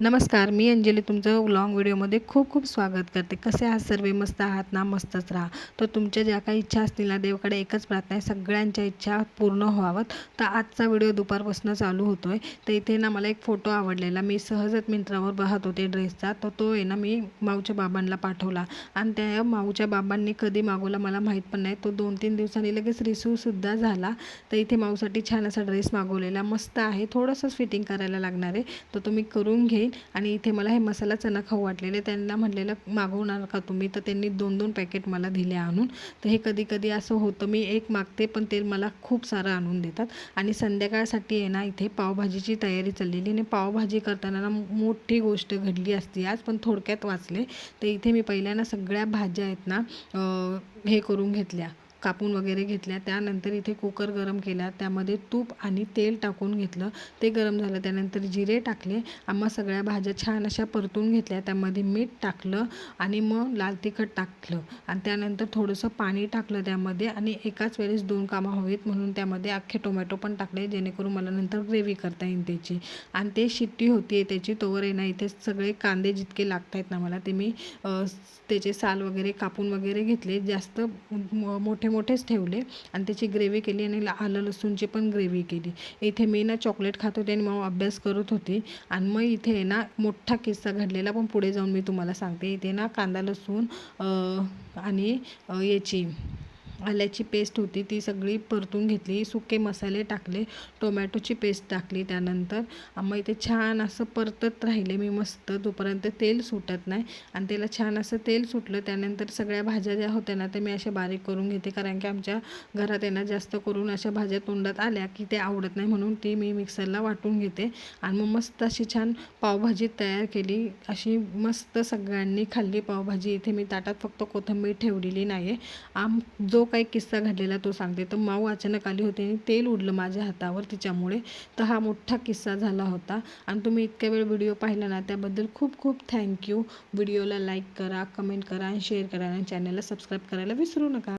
नमस्कार, मी अंजली तुमचं लॉंग व्हिडिओमध्ये खूप खूप स्वागत करते. कसे आहात सर्व? मस्त आहात ना? मस्तच राहा. तर तुमच्या ज्या काही इच्छा असतील ना, देवाकडे एकच प्रार्थना आहे, सगळ्यांच्या इच्छा पूर्ण व्हाव्यात. तर आजचा व्हिडिओ दुपारपासून चालू होतो आहे. तर इथे ना मला एक फोटो आवडलेला, मी सहजच मिंत्रावर पाहत होते ड्रेसचा, तर तो आहे ना मी माऊच्या बाबांना पाठवला आणि त्या माऊच्या बाबांनी कधी मागवला मला माहीत पण नाही. तो 2-3 दिवसांनी लगेच रिसीवसुद्धा झाला. तर इथे माऊसाठी छान असा ड्रेस मागवलेला, मस्त आहे. थोडंसंच फिटिंग करायला लागणार आहे, तर तुम्ही करून घेईन. आणि इथे मला हे मसाला चना खाऊ वाटलेले, त्यांना म्हटलेलं मागवणार का तुम्ही, तर त्यांनी 2-2 पॅकेट मला दिले आणून. तर हे कधी कधी असं होतं, मी एक मागते पण ते मला खूप सारं आणून देतात. आणि संध्याकाळसाठी आहे ना इथे पावभाजीची तयारी चाललेली आणि पावभाजी करताना ना मोठी गोष्ट घडली असती आज, पण थोडक्यात वाचले. तर इथे मी पहिल्या सगळ्या भाज्या आहेत ना हे करून घेतल्या, कापून वगैरे घेतल्या. त्यानंतर इथे कुकर गरम केला, त्यामध्ये तूप आणि तेल टाकून घेतलं. ते गरम झालं, त्यानंतर जिरे टाकले. मग सगळ्या भाज्या छान अशा परतून घेतल्या, त्यामध्ये मीठ टाकलं आणि मग लाल तिखट टाकलं आणि त्यानंतर थोडंसं पाणी टाकलं त्यामध्ये. आणि एकाच वेळेस 2 कामं हवेत म्हणून त्यामध्ये अख्खे टोमॅटो पण टाकले, जेणेकरून मला नंतर ग्रेव्ही करता येईल त्याची. आणि ते शिट्टी होती आहे त्याची, तोवर आहे ना इथे सगळे कांदे जितके लागत आहेत ना मला, ते मी त्याचे साल वगैरे कापून वगैरे घेतले, जास्त मोठे मोठेच ठेवले आणि त्याची ग्रेव्ही केली आणि आलं लसूणची पण ग्रेव्ही केली. इथे मी ना चॉकलेट खात होते आणि मग अभ्यास करत होती. आणि मग इथे आहे ना मोठा किस्सा घडलेला, पण पुढे जाऊन मी तुम्हाला सांगते. इथे ना कांदा लसूण आणि याची आल्याची पेस्ट होती, ती सगळी परतून घेतली, सुके मसाले टाकले, टोमॅटोची पेस्ट टाकली. त्यानंतर मग इथे छान असं परतत राहिले मी मस्त, तोपर्यंत तेल सुटत नाही. आणि त्याला छान असं तेल सुटलं, त्यानंतर सगळ्या भाज्या ज्या होत्या ना त्या मी अशा बारीक करून घेते, कारण की आमच्या घरात आहे ना जास्त करून अशा भाज्या तोंडात आल्या की ते आवडत नाही, म्हणून ती मी मिक्सरला वाटून घेते. आणि मग मस्त अशी छान पावभाजी तयार केली, अशी मस्त सगळ्यांनी खाल्ली पावभाजी. इथे मी ताटात फक्त कोथिंबीर ठेवलेली नाही आहे. जो काही किस्सा घडलेला तो सांगते. तर माऊ अचानक आली होती आणि तेल उडलं माझ्या हातावर तिच्यामुळे, तर हा मोठा किस्सा झाला होता. आणि तुम्ही इतक्या वेळ व्हिडिओ पाहिला ना त्याबद्दल खूप खूप थँक्यू. व्हिडिओला लाईक करा, कमेंट करा आणि शेअर करा आणि चॅनलला सबस्क्राईब करायला विसरू नका.